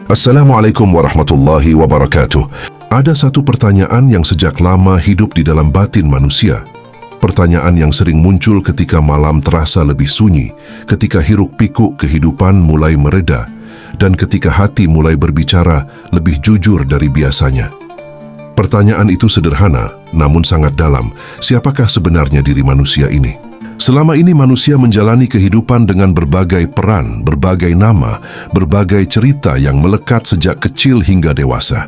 Assalamualaikum warahmatullahi wabarakatuh. Ada satu pertanyaan yang sejak lama hidup di dalam batin manusia. Pertanyaan yang sering muncul ketika malam terasa lebih sunyi, ketika hiruk-pikuk kehidupan mulai mereda, dan ketika hati mulai berbicara lebih jujur dari biasanya. Pertanyaan itu sederhana, namun sangat dalam. Siapakah sebenarnya diri manusia ini? Selama ini manusia menjalani kehidupan dengan berbagai peran, berbagai nama, berbagai cerita yang melekat sejak kecil hingga dewasa.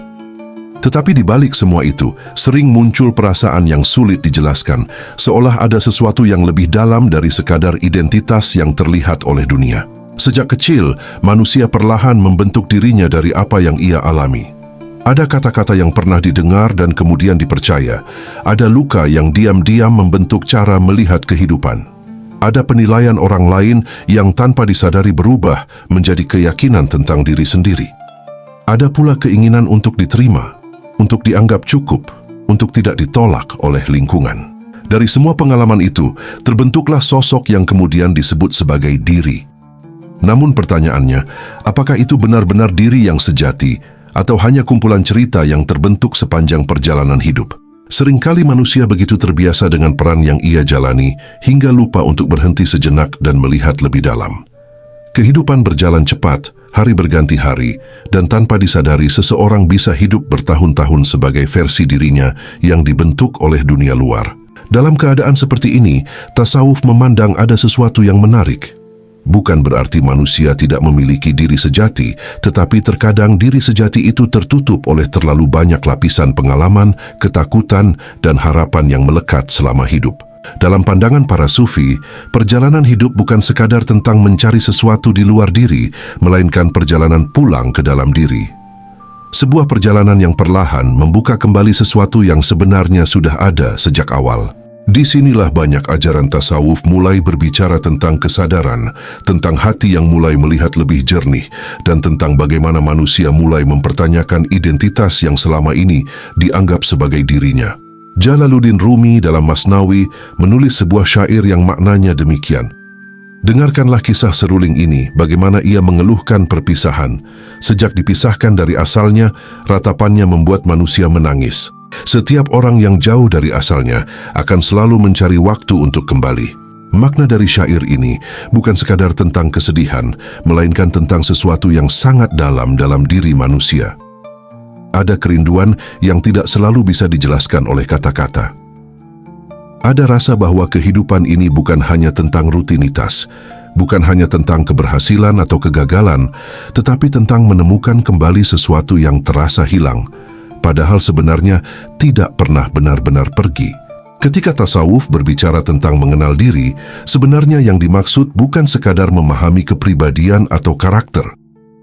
Tetapi di balik semua itu, sering muncul perasaan yang sulit dijelaskan, seolah ada sesuatu yang lebih dalam dari sekadar identitas yang terlihat oleh dunia. Sejak kecil, manusia perlahan membentuk dirinya dari apa yang ia alami. Ada kata-kata yang pernah didengar dan kemudian dipercaya. Ada luka yang diam-diam membentuk cara melihat kehidupan. Ada penilaian orang lain yang tanpa disadari berubah menjadi keyakinan tentang diri sendiri. Ada pula keinginan untuk diterima, untuk dianggap cukup, untuk tidak ditolak oleh lingkungan. Dari semua pengalaman itu, terbentuklah sosok yang kemudian disebut sebagai diri. Namun pertanyaannya, apakah itu benar-benar diri yang sejati, atau hanya kumpulan cerita yang terbentuk sepanjang perjalanan hidup? Seringkali manusia begitu terbiasa dengan peran yang ia jalani, hingga lupa untuk berhenti sejenak dan melihat lebih dalam. Kehidupan berjalan cepat, hari berganti hari, dan tanpa disadari seseorang bisa hidup bertahun-tahun sebagai versi dirinya yang dibentuk oleh dunia luar. Dalam keadaan seperti ini, tasawuf memandang ada sesuatu yang menarik. Bukan berarti manusia tidak memiliki diri sejati, tetapi terkadang diri sejati itu tertutup oleh terlalu banyak lapisan pengalaman, ketakutan, dan harapan yang melekat selama hidup. Dalam pandangan para sufi, perjalanan hidup bukan sekadar tentang mencari sesuatu di luar diri, melainkan perjalanan pulang ke dalam diri. Sebuah perjalanan yang perlahan membuka kembali sesuatu yang sebenarnya sudah ada sejak awal. Disinilah banyak ajaran tasawuf mulai berbicara tentang kesadaran, tentang hati yang mulai melihat lebih jernih, dan tentang bagaimana manusia mulai mempertanyakan identitas yang selama ini dianggap sebagai dirinya. Jalaluddin Rumi dalam Masnawi menulis sebuah syair yang maknanya demikian. Dengarkanlah kisah seruling ini, bagaimana ia mengeluhkan perpisahan. Sejak dipisahkan dari asalnya, ratapannya membuat manusia menangis. Setiap orang yang jauh dari asalnya akan selalu mencari waktu untuk kembali. Makna dari syair ini bukan sekadar tentang kesedihan, melainkan tentang sesuatu yang sangat dalam diri manusia. Ada kerinduan yang tidak selalu bisa dijelaskan oleh kata-kata. Ada rasa bahwa kehidupan ini bukan hanya tentang rutinitas, bukan hanya tentang keberhasilan atau kegagalan, tetapi tentang menemukan kembali sesuatu yang terasa hilang, padahal sebenarnya tidak pernah benar-benar pergi. Ketika tasawuf berbicara tentang mengenal diri, sebenarnya yang dimaksud bukan sekadar memahami kepribadian atau karakter.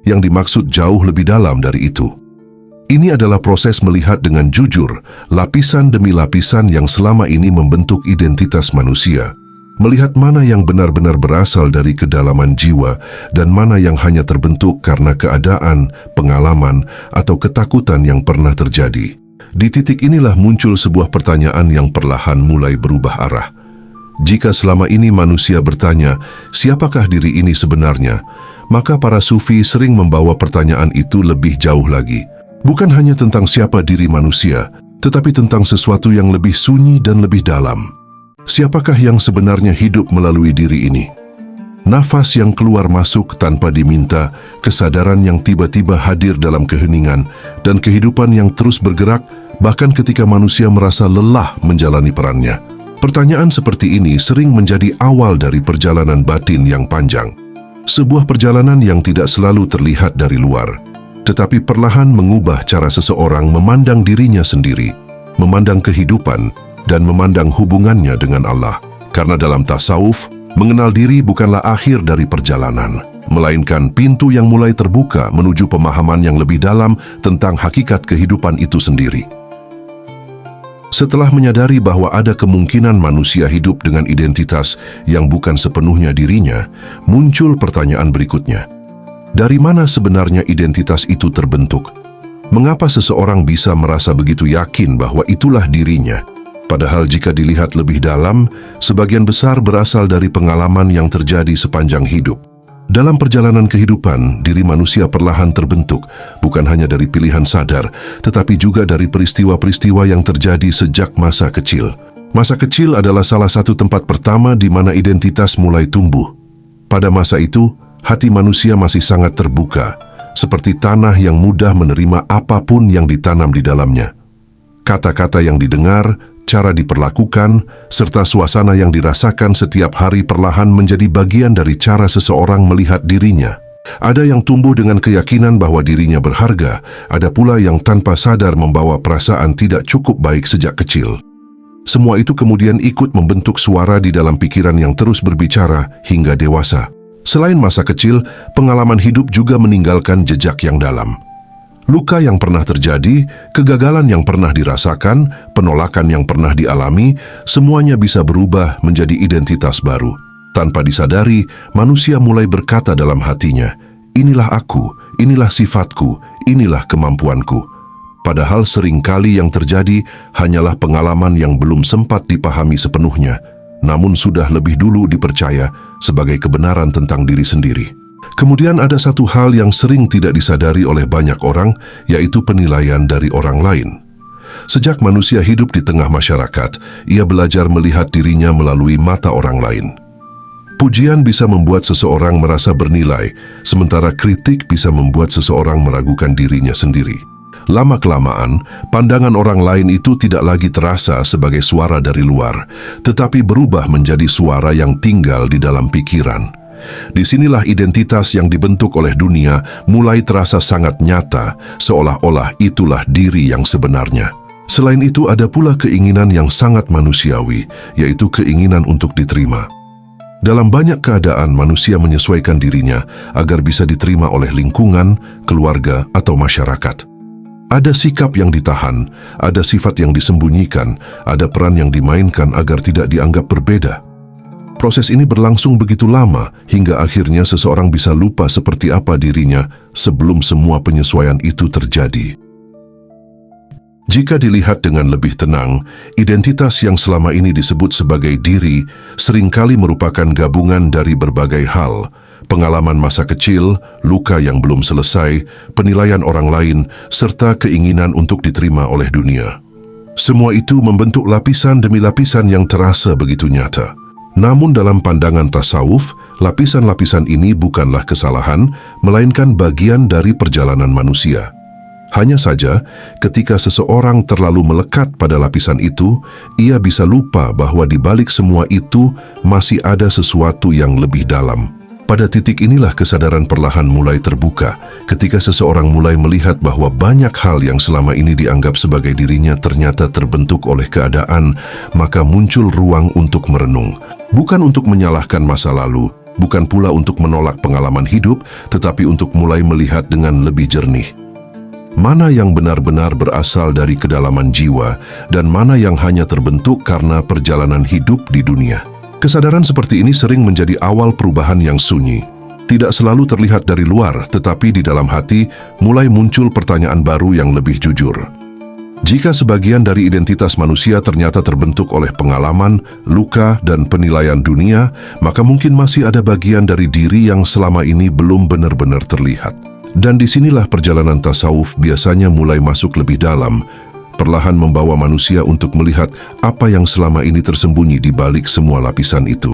Yang dimaksud jauh lebih dalam dari itu. Ini adalah proses melihat dengan jujur, lapisan demi lapisan yang selama ini membentuk identitas manusia. Melihat mana yang benar-benar berasal dari kedalaman jiwa dan mana yang hanya terbentuk karena keadaan, pengalaman, atau ketakutan yang pernah terjadi. Di titik inilah muncul sebuah pertanyaan yang perlahan mulai berubah arah. Jika selama ini manusia bertanya, siapakah diri ini sebenarnya? Maka para sufi sering membawa pertanyaan itu lebih jauh lagi. Bukan hanya tentang siapa diri manusia, tetapi tentang sesuatu yang lebih sunyi dan lebih dalam. Siapakah yang sebenarnya hidup melalui diri ini? Nafas yang keluar masuk tanpa diminta, kesadaran yang tiba-tiba hadir dalam keheningan, dan kehidupan yang terus bergerak bahkan ketika manusia merasa lelah menjalani perannya. Pertanyaan seperti ini sering menjadi awal dari perjalanan batin yang panjang. Sebuah perjalanan yang tidak selalu terlihat dari luar, tetapi perlahan mengubah cara seseorang memandang dirinya sendiri, memandang kehidupan, dan memandang hubungannya dengan Allah. Karena dalam tasawuf, mengenal diri bukanlah akhir dari perjalanan, melainkan pintu yang mulai terbuka menuju pemahaman yang lebih dalam tentang hakikat kehidupan itu sendiri. Setelah menyadari bahwa ada kemungkinan manusia hidup dengan identitas yang bukan sepenuhnya dirinya, muncul pertanyaan berikutnya. Dari mana sebenarnya identitas itu terbentuk? Mengapa seseorang bisa merasa begitu yakin bahwa itulah dirinya? Padahal jika dilihat lebih dalam, sebagian besar berasal dari pengalaman yang terjadi sepanjang hidup. Dalam perjalanan kehidupan, diri manusia perlahan terbentuk, bukan hanya dari pilihan sadar, tetapi juga dari peristiwa-peristiwa yang terjadi sejak masa kecil. Masa kecil adalah salah satu tempat pertama di mana identitas mulai tumbuh. Pada masa itu, hati manusia masih sangat terbuka, seperti tanah yang mudah menerima apapun yang ditanam di dalamnya. Kata-kata yang didengar, cara diperlakukan, serta suasana yang dirasakan setiap hari perlahan menjadi bagian dari cara seseorang melihat dirinya. Ada yang tumbuh dengan keyakinan bahwa dirinya berharga, ada pula yang tanpa sadar membawa perasaan tidak cukup baik sejak kecil. Semua itu kemudian ikut membentuk suara di dalam pikiran yang terus berbicara hingga dewasa. Selain masa kecil, pengalaman hidup juga meninggalkan jejak yang dalam. Luka yang pernah terjadi, kegagalan yang pernah dirasakan, penolakan yang pernah dialami, semuanya bisa berubah menjadi identitas baru. Tanpa disadari, manusia mulai berkata dalam hatinya, "Inilah aku, inilah sifatku, inilah kemampuanku." Padahal seringkali yang terjadi hanyalah pengalaman yang belum sempat dipahami sepenuhnya, namun sudah lebih dulu dipercaya sebagai kebenaran tentang diri sendiri. Kemudian ada satu hal yang sering tidak disadari oleh banyak orang, yaitu penilaian dari orang lain. Sejak manusia hidup di tengah masyarakat, ia belajar melihat dirinya melalui mata orang lain. Pujian bisa membuat seseorang merasa bernilai, sementara kritik bisa membuat seseorang meragukan dirinya sendiri. Lama-kelamaan, pandangan orang lain itu tidak lagi terasa sebagai suara dari luar, tetapi berubah menjadi suara yang tinggal di dalam pikiran. Disinilah identitas yang dibentuk oleh dunia mulai terasa sangat nyata, seolah-olah itulah diri yang sebenarnya. Selain itu ada pula keinginan yang sangat manusiawi, yaitu keinginan untuk diterima. Dalam banyak keadaan manusia menyesuaikan dirinya agar bisa diterima oleh lingkungan, keluarga, atau masyarakat. Ada sikap yang ditahan, ada sifat yang disembunyikan, ada peran yang dimainkan agar tidak dianggap berbeda. Proses ini berlangsung begitu lama hingga akhirnya seseorang bisa lupa seperti apa dirinya sebelum semua penyesuaian itu terjadi. Jika dilihat dengan lebih tenang, identitas yang selama ini disebut sebagai diri seringkali merupakan gabungan dari berbagai hal, pengalaman masa kecil, luka yang belum selesai, penilaian orang lain, serta keinginan untuk diterima oleh dunia. Semua itu membentuk lapisan demi lapisan yang terasa begitu nyata. Namun dalam pandangan tasawuf, lapisan-lapisan ini bukanlah kesalahan, melainkan bagian dari perjalanan manusia. Hanya saja, ketika seseorang terlalu melekat pada lapisan itu, ia bisa lupa bahwa di balik semua itu masih ada sesuatu yang lebih dalam. Pada titik inilah kesadaran perlahan mulai terbuka, ketika seseorang mulai melihat bahwa banyak hal yang selama ini dianggap sebagai dirinya ternyata terbentuk oleh keadaan, maka muncul ruang untuk merenung. Bukan untuk menyalahkan masa lalu, bukan pula untuk menolak pengalaman hidup, tetapi untuk mulai melihat dengan lebih jernih. Mana yang benar-benar berasal dari kedalaman jiwa, dan mana yang hanya terbentuk karena perjalanan hidup di dunia. Kesadaran seperti ini sering menjadi awal perubahan yang sunyi. Tidak selalu terlihat dari luar, tetapi di dalam hati mulai muncul pertanyaan baru yang lebih jujur. Jika sebagian dari identitas manusia ternyata terbentuk oleh pengalaman, luka, dan penilaian dunia, maka mungkin masih ada bagian dari diri yang selama ini belum benar-benar terlihat. Dan disinilah perjalanan tasawuf biasanya mulai masuk lebih dalam, perlahan membawa manusia untuk melihat apa yang selama ini tersembunyi di balik semua lapisan itu.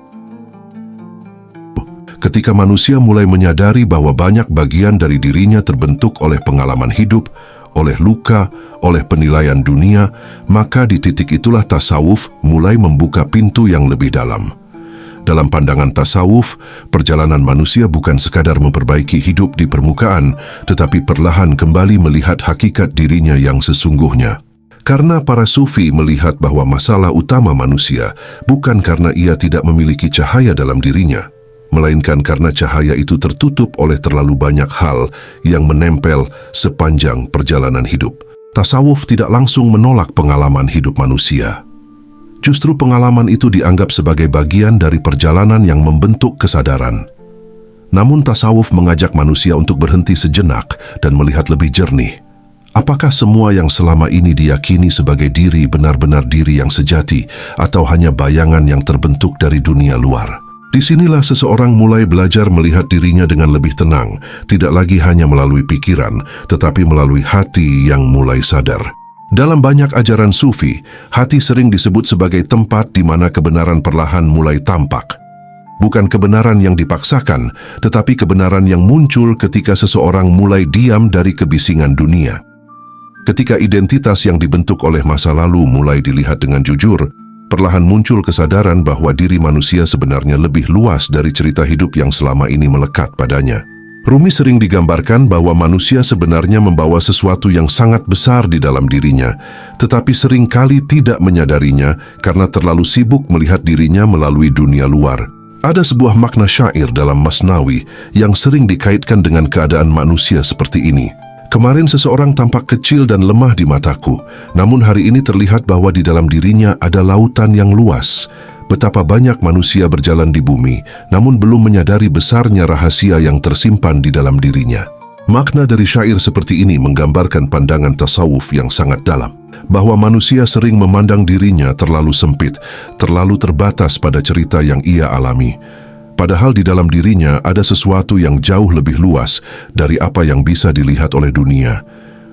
Ketika manusia mulai menyadari bahwa banyak bagian dari dirinya terbentuk oleh pengalaman hidup, oleh luka, oleh penilaian dunia, maka di titik itulah tasawuf mulai membuka pintu yang lebih dalam. Dalam pandangan tasawuf, perjalanan manusia bukan sekadar memperbaiki hidup di permukaan, tetapi perlahan kembali melihat hakikat dirinya yang sesungguhnya. Karena para sufi melihat bahwa masalah utama manusia bukan karena ia tidak memiliki cahaya dalam dirinya, melainkan karena cahaya itu tertutup oleh terlalu banyak hal yang menempel sepanjang perjalanan hidup. Tasawuf tidak langsung menolak pengalaman hidup manusia. Justru pengalaman itu dianggap sebagai bagian dari perjalanan yang membentuk kesadaran. Namun tasawuf mengajak manusia untuk berhenti sejenak dan melihat lebih jernih. Apakah semua yang selama ini diyakini sebagai diri benar-benar diri yang sejati, atau hanya bayangan yang terbentuk dari dunia luar? Disinilah seseorang mulai belajar melihat dirinya dengan lebih tenang, tidak lagi hanya melalui pikiran, tetapi melalui hati yang mulai sadar. Dalam banyak ajaran sufi, hati sering disebut sebagai tempat di mana kebenaran perlahan mulai tampak. Bukan kebenaran yang dipaksakan, tetapi kebenaran yang muncul ketika seseorang mulai diam dari kebisingan dunia. Ketika identitas yang dibentuk oleh masa lalu mulai dilihat dengan jujur, perlahan muncul kesadaran bahwa diri manusia sebenarnya lebih luas dari cerita hidup yang selama ini melekat padanya. Rumi sering digambarkan bahwa manusia sebenarnya membawa sesuatu yang sangat besar di dalam dirinya, tetapi seringkali tidak menyadarinya karena terlalu sibuk melihat dirinya melalui dunia luar. Ada sebuah makna syair dalam Masnawi yang sering dikaitkan dengan keadaan manusia seperti ini. Kemarin seseorang tampak kecil dan lemah di mataku, namun hari ini terlihat bahwa di dalam dirinya ada lautan yang luas. Betapa banyak manusia berjalan di bumi, namun belum menyadari besarnya rahasia yang tersimpan di dalam dirinya. Makna dari syair seperti ini menggambarkan pandangan tasawuf yang sangat dalam, bahwa manusia sering memandang dirinya terlalu sempit, terlalu terbatas pada cerita yang ia alami. Padahal di dalam dirinya ada sesuatu yang jauh lebih luas dari apa yang bisa dilihat oleh dunia.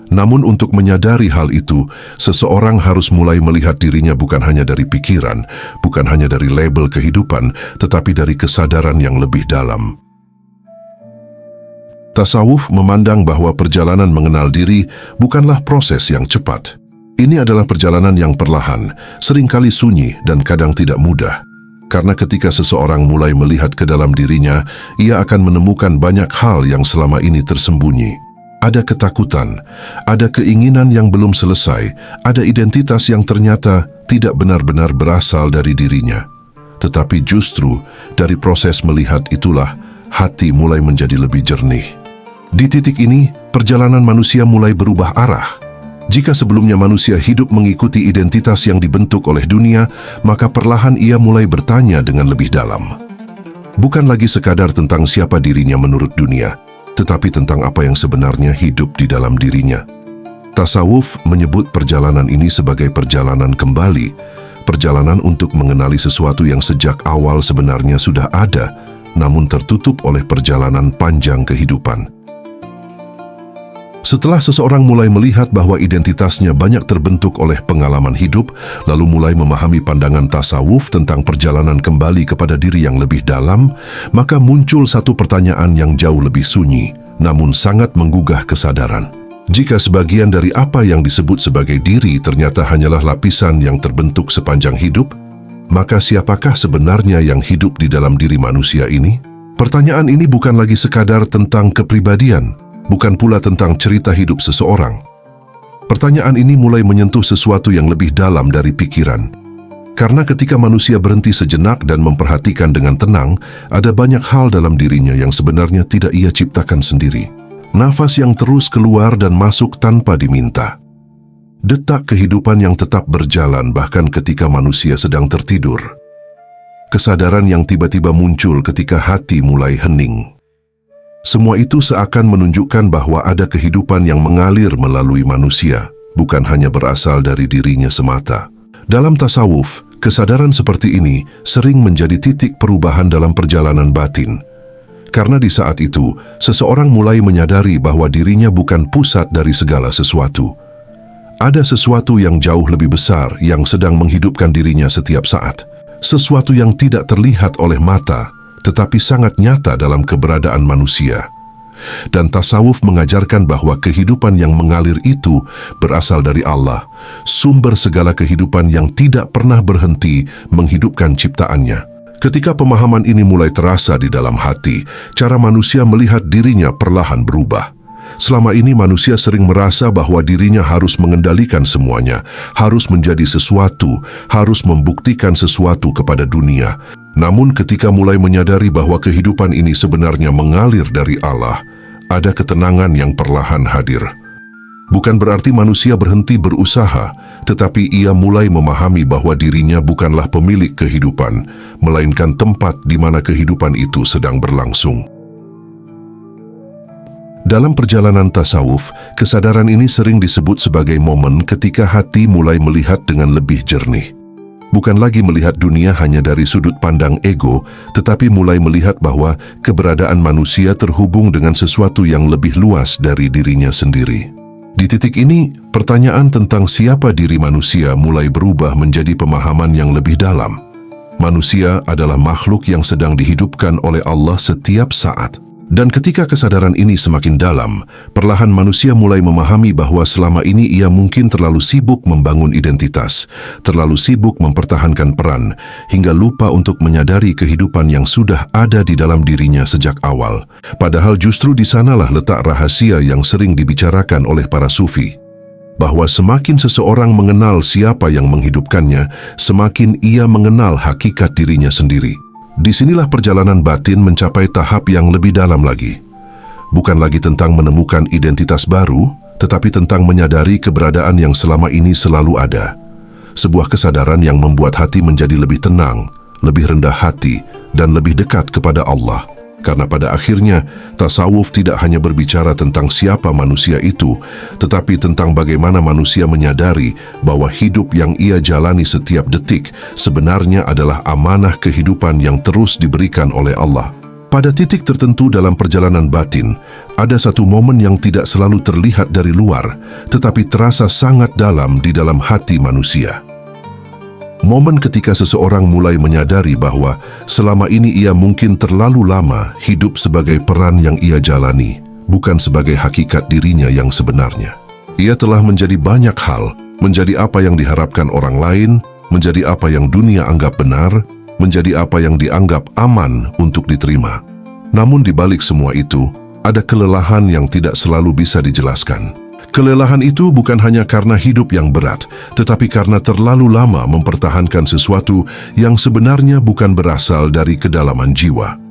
Namun untuk menyadari hal itu, seseorang harus mulai melihat dirinya bukan hanya dari pikiran, bukan hanya dari label kehidupan, tetapi dari kesadaran yang lebih dalam. Tasawuf memandang bahwa perjalanan mengenal diri bukanlah proses yang cepat. Ini adalah perjalanan yang perlahan, seringkali sunyi dan kadang tidak mudah. Karena ketika seseorang mulai melihat ke dalam dirinya, ia akan menemukan banyak hal yang selama ini tersembunyi. Ada ketakutan, ada keinginan yang belum selesai, ada identitas yang ternyata tidak benar-benar berasal dari dirinya. Tetapi justru dari proses melihat itulah hati mulai menjadi lebih jernih. Di titik ini, perjalanan manusia mulai berubah arah. Jika sebelumnya manusia hidup mengikuti identitas yang dibentuk oleh dunia, maka perlahan ia mulai bertanya dengan lebih dalam. Bukan lagi sekadar tentang siapa dirinya menurut dunia, tetapi tentang apa yang sebenarnya hidup di dalam dirinya. Tasawuf menyebut perjalanan ini sebagai perjalanan kembali, perjalanan untuk mengenali sesuatu yang sejak awal sebenarnya sudah ada, namun tertutup oleh perjalanan panjang kehidupan. Setelah seseorang mulai melihat bahwa identitasnya banyak terbentuk oleh pengalaman hidup, lalu mulai memahami pandangan tasawuf tentang perjalanan kembali kepada diri yang lebih dalam, maka muncul satu pertanyaan yang jauh lebih sunyi, namun sangat menggugah kesadaran. Jika sebagian dari apa yang disebut sebagai diri ternyata hanyalah lapisan yang terbentuk sepanjang hidup, maka siapakah sebenarnya yang hidup di dalam diri manusia ini? Pertanyaan ini bukan lagi sekadar tentang kepribadian, bukan pula tentang cerita hidup seseorang. Pertanyaan ini mulai menyentuh sesuatu yang lebih dalam dari pikiran. Karena ketika manusia berhenti sejenak dan memperhatikan dengan tenang, ada banyak hal dalam dirinya yang sebenarnya tidak ia ciptakan sendiri. Nafas yang terus keluar dan masuk tanpa diminta. Detak kehidupan yang tetap berjalan bahkan ketika manusia sedang tertidur. Kesadaran yang tiba-tiba muncul ketika hati mulai hening. Semua itu seakan menunjukkan bahwa ada kehidupan yang mengalir melalui manusia, bukan hanya berasal dari dirinya semata. Dalam tasawuf, kesadaran seperti ini sering menjadi titik perubahan dalam perjalanan batin. Karena di saat itu, seseorang mulai menyadari bahwa dirinya bukan pusat dari segala sesuatu. Ada sesuatu yang jauh lebih besar yang sedang menghidupkan dirinya setiap saat. Sesuatu yang tidak terlihat oleh mata, tetapi sangat nyata dalam keberadaan manusia. Dan tasawuf mengajarkan bahwa kehidupan yang mengalir itu berasal dari Allah, sumber segala kehidupan yang tidak pernah berhenti menghidupkan ciptaannya. Ketika pemahaman ini mulai terasa di dalam hati, cara manusia melihat dirinya perlahan berubah. Selama ini manusia sering merasa bahwa dirinya harus mengendalikan semuanya, harus menjadi sesuatu, harus membuktikan sesuatu kepada dunia. Namun ketika mulai menyadari bahwa kehidupan ini sebenarnya mengalir dari Allah, ada ketenangan yang perlahan hadir. Bukan berarti manusia berhenti berusaha, tetapi ia mulai memahami bahwa dirinya bukanlah pemilik kehidupan, melainkan tempat di mana kehidupan itu sedang berlangsung. Dalam perjalanan tasawuf, kesadaran ini sering disebut sebagai momen ketika hati mulai melihat dengan lebih jernih. Bukan lagi melihat dunia hanya dari sudut pandang ego, tetapi mulai melihat bahwa keberadaan manusia terhubung dengan sesuatu yang lebih luas dari dirinya sendiri. Di titik ini, pertanyaan tentang siapa diri manusia mulai berubah menjadi pemahaman yang lebih dalam. Manusia adalah makhluk yang sedang dihidupkan oleh Allah setiap saat. Dan ketika kesadaran ini semakin dalam, perlahan manusia mulai memahami bahwa selama ini ia mungkin terlalu sibuk membangun identitas, terlalu sibuk mempertahankan peran, hingga lupa untuk menyadari kehidupan yang sudah ada di dalam dirinya sejak awal. Padahal justru di sanalah letak rahasia yang sering dibicarakan oleh para sufi, bahwa semakin seseorang mengenal siapa yang menghidupkannya, semakin ia mengenal hakikat dirinya sendiri. Disinilah perjalanan batin mencapai tahap yang lebih dalam lagi. Bukan lagi tentang menemukan identitas baru, tetapi tentang menyadari keberadaan yang selama ini selalu ada. Sebuah kesadaran yang membuat hati menjadi lebih tenang, lebih rendah hati, dan lebih dekat kepada Allah. Karena pada akhirnya, tasawuf tidak hanya berbicara tentang siapa manusia itu, tetapi tentang bagaimana manusia menyadari bahwa hidup yang ia jalani setiap detik sebenarnya adalah amanah kehidupan yang terus diberikan oleh Allah. Pada titik tertentu dalam perjalanan batin, ada satu momen yang tidak selalu terlihat dari luar, tetapi terasa sangat dalam di dalam hati manusia. Momen ketika seseorang mulai menyadari bahwa selama ini ia mungkin terlalu lama hidup sebagai peran yang ia jalani, bukan sebagai hakikat dirinya yang sebenarnya. Ia telah menjadi banyak hal, menjadi apa yang diharapkan orang lain, menjadi apa yang dunia anggap benar, menjadi apa yang dianggap aman untuk diterima. Namun di balik semua itu, ada kelelahan yang tidak selalu bisa dijelaskan. Kelelahan itu bukan hanya karena hidup yang berat, tetapi karena terlalu lama mempertahankan sesuatu yang sebenarnya bukan berasal dari kedalaman jiwa.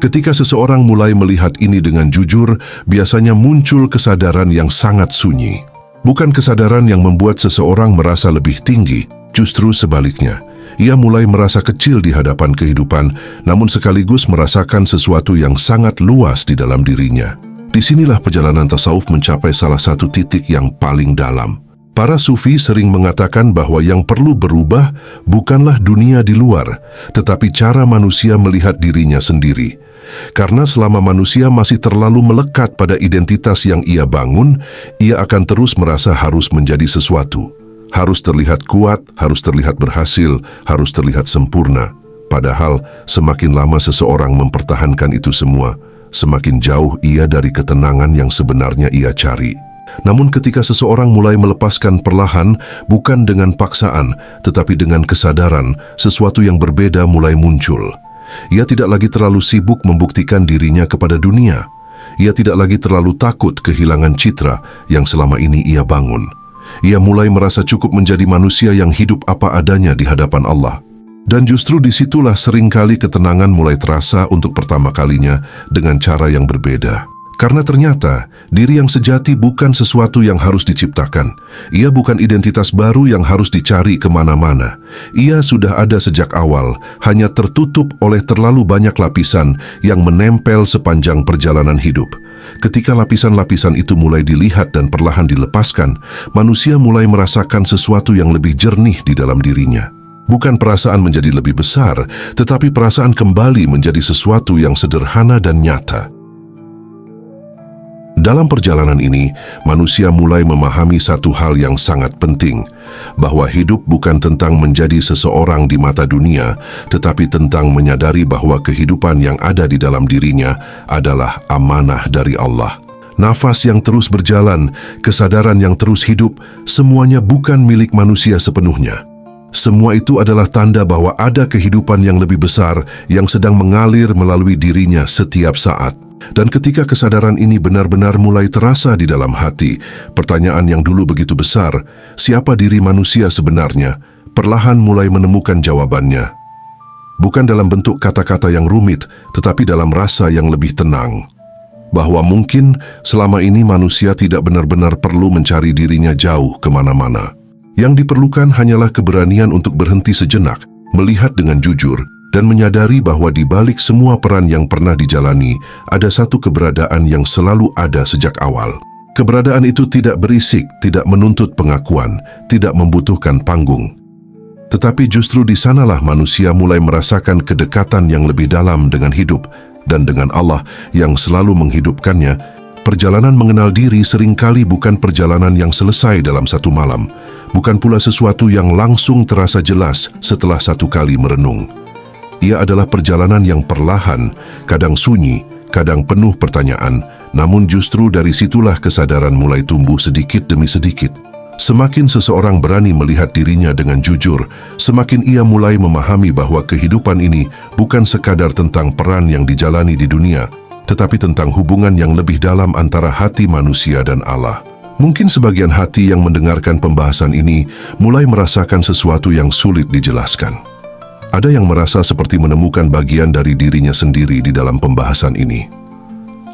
Ketika seseorang mulai melihat ini dengan jujur, biasanya muncul kesadaran yang sangat sunyi. Bukan kesadaran yang membuat seseorang merasa lebih tinggi, justru sebaliknya. Ia mulai merasa kecil di hadapan kehidupan, namun sekaligus merasakan sesuatu yang sangat luas di dalam dirinya. Disinilah perjalanan tasawuf mencapai salah satu titik yang paling dalam. Para sufi sering mengatakan bahwa yang perlu berubah bukanlah dunia di luar, tetapi cara manusia melihat dirinya sendiri. Karena selama manusia masih terlalu melekat pada identitas yang ia bangun, ia akan terus merasa harus menjadi sesuatu. Harus terlihat kuat, harus terlihat berhasil, harus terlihat sempurna. Padahal semakin lama seseorang mempertahankan itu semua, semakin jauh ia dari ketenangan yang sebenarnya ia cari. Namun ketika seseorang mulai melepaskan perlahan, bukan dengan paksaan, tetapi dengan kesadaran, sesuatu yang berbeda mulai muncul. Ia tidak lagi terlalu sibuk membuktikan dirinya kepada dunia. Ia tidak lagi terlalu takut kehilangan citra yang selama ini ia bangun. Ia mulai merasa cukup menjadi manusia yang hidup apa adanya di hadapan Allah. Dan justru disitulah seringkali ketenangan mulai terasa untuk pertama kalinya dengan cara yang berbeda. Karena ternyata diri yang sejati bukan sesuatu yang harus diciptakan. Ia bukan identitas baru yang harus dicari kemana-mana. Ia sudah ada sejak awal, hanya tertutup oleh terlalu banyak lapisan yang menempel sepanjang perjalanan hidup. Ketika lapisan-lapisan itu mulai dilihat dan perlahan dilepaskan, manusia mulai merasakan sesuatu yang lebih jernih di dalam dirinya. Bukan perasaan menjadi lebih besar, tetapi perasaan kembali menjadi sesuatu yang sederhana dan nyata. Dalam perjalanan ini, manusia mulai memahami satu hal yang sangat penting, bahwa hidup bukan tentang menjadi seseorang di mata dunia, tetapi tentang menyadari bahwa kehidupan yang ada di dalam dirinya adalah amanah dari Allah. Nafas yang terus berjalan, kesadaran yang terus hidup, semuanya bukan milik manusia sepenuhnya. Semua itu adalah tanda bahwa ada kehidupan yang lebih besar yang sedang mengalir melalui dirinya setiap saat. Dan ketika kesadaran ini benar-benar mulai terasa di dalam hati, pertanyaan yang dulu begitu besar, siapa diri manusia sebenarnya, perlahan mulai menemukan jawabannya. Bukan dalam bentuk kata-kata yang rumit, tetapi dalam rasa yang lebih tenang. Bahwa mungkin selama ini manusia tidak benar-benar perlu mencari dirinya jauh kemana-mana. Yang diperlukan hanyalah keberanian untuk berhenti sejenak, melihat dengan jujur, dan menyadari bahwa di balik semua peran yang pernah dijalani, ada satu keberadaan yang selalu ada sejak awal. Keberadaan itu tidak berisik, tidak menuntut pengakuan, tidak membutuhkan panggung. Tetapi justru di sanalah manusia mulai merasakan kedekatan yang lebih dalam dengan hidup dan dengan Allah yang selalu menghidupkannya. Perjalanan mengenal diri seringkali bukan perjalanan yang selesai dalam satu malam, bukan pula sesuatu yang langsung terasa jelas setelah satu kali merenung. Ia adalah perjalanan yang perlahan, kadang sunyi, kadang penuh pertanyaan, namun justru dari situlah kesadaran mulai tumbuh sedikit demi sedikit. Semakin seseorang berani melihat dirinya dengan jujur, semakin ia mulai memahami bahwa kehidupan ini bukan sekadar tentang peran yang dijalani di dunia, tetapi tentang hubungan yang lebih dalam antara hati manusia dan Allah. Mungkin sebagian hati yang mendengarkan pembahasan ini mulai merasakan sesuatu yang sulit dijelaskan. Ada yang merasa seperti menemukan bagian dari dirinya sendiri di dalam pembahasan ini.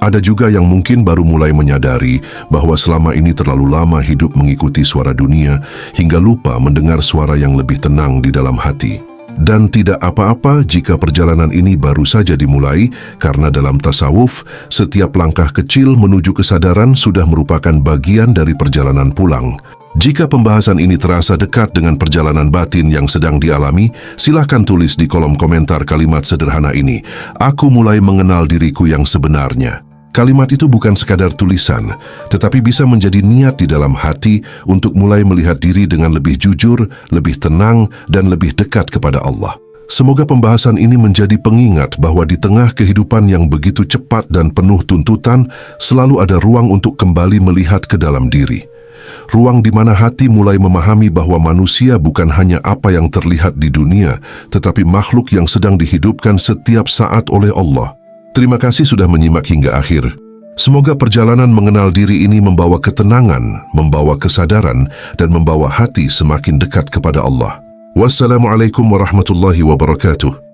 Ada juga yang mungkin baru mulai menyadari bahwa selama ini terlalu lama hidup mengikuti suara dunia hingga lupa mendengar suara yang lebih tenang di dalam hati. Dan tidak apa-apa jika perjalanan ini baru saja dimulai, karena dalam tasawuf, setiap langkah kecil menuju kesadaran sudah merupakan bagian dari perjalanan pulang. Jika pembahasan ini terasa dekat dengan perjalanan batin yang sedang dialami, silakan tulis di kolom komentar kalimat sederhana ini, "Aku mulai mengenal diriku yang sebenarnya." Kalimat itu bukan sekadar tulisan, tetapi bisa menjadi niat di dalam hati untuk mulai melihat diri dengan lebih jujur, lebih tenang, dan lebih dekat kepada Allah. Semoga pembahasan ini menjadi pengingat bahwa di tengah kehidupan yang begitu cepat dan penuh tuntutan, selalu ada ruang untuk kembali melihat ke dalam diri. Ruang di mana hati mulai memahami bahwa manusia bukan hanya apa yang terlihat di dunia, tetapi makhluk yang sedang dihidupkan setiap saat oleh Allah. Terima kasih sudah menyimak hingga akhir. Semoga perjalanan mengenal diri ini membawa ketenangan, membawa kesadaran, dan membawa hati semakin dekat kepada Allah. Wassalamualaikum warahmatullahi wabarakatuh.